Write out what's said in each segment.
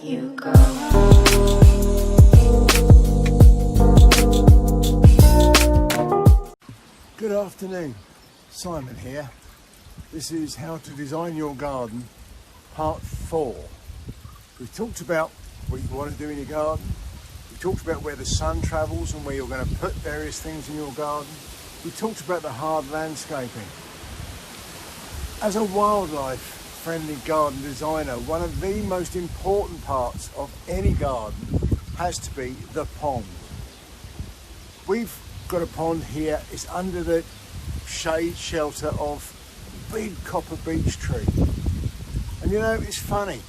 you go. Good afternoon, Simon here. This is How to Design Your Garden, part 4. We've talked about what you want to do in your garden. We talked about where the sun travels and where you're going to put various things in your garden. We talked about the hard landscaping. As a wildlife friendly garden designer, one of the most important parts of any garden has to be the pond. We've got a pond here. It's under the shade shelter of a big copper beech tree. And you know, it's funny.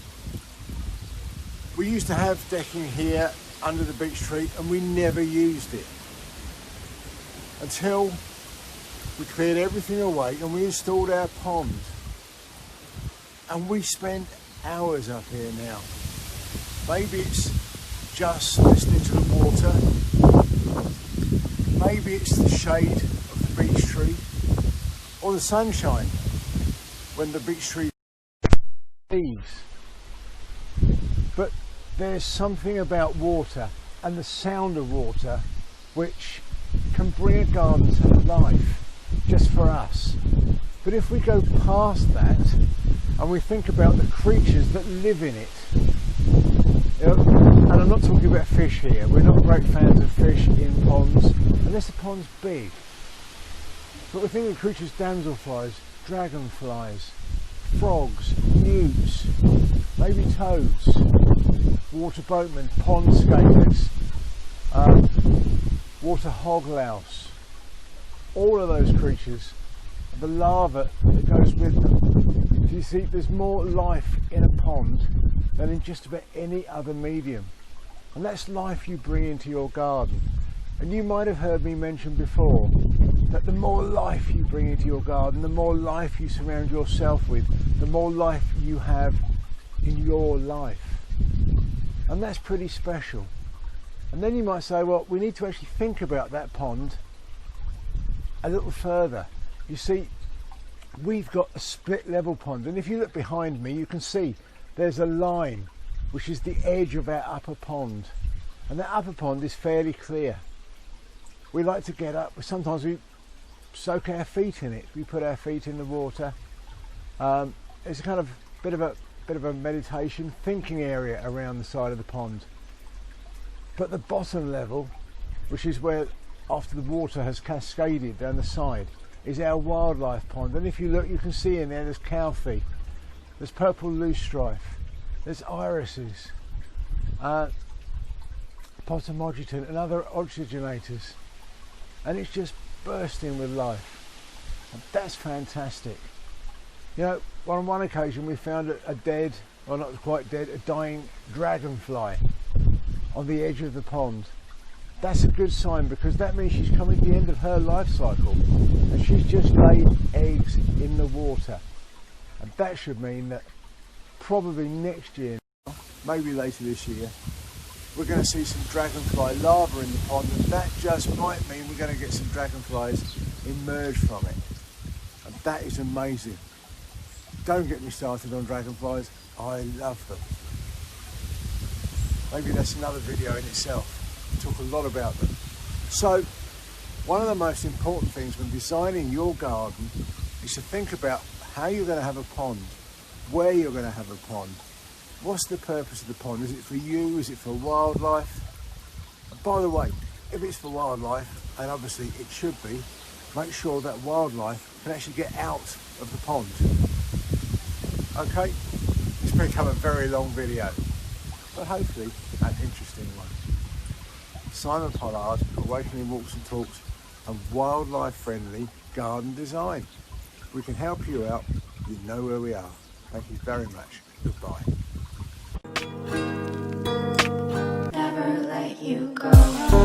We used to have decking here under the beech tree and we never used it until we cleared everything away and we installed our pond. And we spend hours up here now. Maybe it's just listening to the water. Maybe it's the shade of the beech tree or the sunshine when the beech tree leaves. But there's something about water and the sound of water which can bring a garden to life just for us. But if we go past that and we think about the creatures that live in it, you know, and I'm not talking about fish here, we're not great fans of fish in ponds unless the pond's big. But we think of creatures, damselflies, dragonflies, frogs, newts, maybe toads, water boatmen, pond scalers, water hoglouse, all of those creatures, the larva that goes with them. You see, there's more life in a pond than in just about any other medium. And that's life you bring into your garden. And you might have heard me mention before that the more life you bring into your garden, the more life you surround yourself with, the more life you have in your life. And that's pretty special. And then you might say, well, we need to actually think about that pond a little further. You see, we've got a split level pond, and if you look behind me you can see there's a line which is the edge of our upper pond, and that upper pond is fairly clear. We like to get up, sometimes we soak our feet in it, we put our feet in the water. It's a kind of bit of a meditation thinking area around the side of the pond. But the bottom level, which is where after the water has cascaded down the side, is our wildlife pond. And if you look, you can see in there there's cowthie, there's purple loosestrife, there's irises, potamogeton and other oxygenators, and it's just bursting with life. And that's fantastic. You know, on one occasion we found a dead, or not quite dead, a dying dragonfly on the edge of the pond. That's a good sign, because that means she's coming to the end of her life cycle and she's just laid eggs in the water. And that should mean that probably next year, maybe later this year, we're going to see some dragonfly larvae in the pond, and that just might mean we're going to get some dragonflies emerge from it. And that is amazing. Don't get me started on dragonflies, I love them. Maybe that's another video in itself. Talk a lot about them. So one of the most important things when designing your garden is to think about how you're going to have a pond, where you're going to have a pond, what's the purpose of the pond. Is it for you? Is it for wildlife? And by the way, if it's for wildlife, and obviously it should be, make sure that wildlife can actually get out of the pond. Okay, it's become a very long video, but hopefully an interesting one. Simon Pollard, Awakening Walks and Talks, and wildlife friendly garden design. We can help you out. You know where we are. Thank you very much. Goodbye. Never let you go.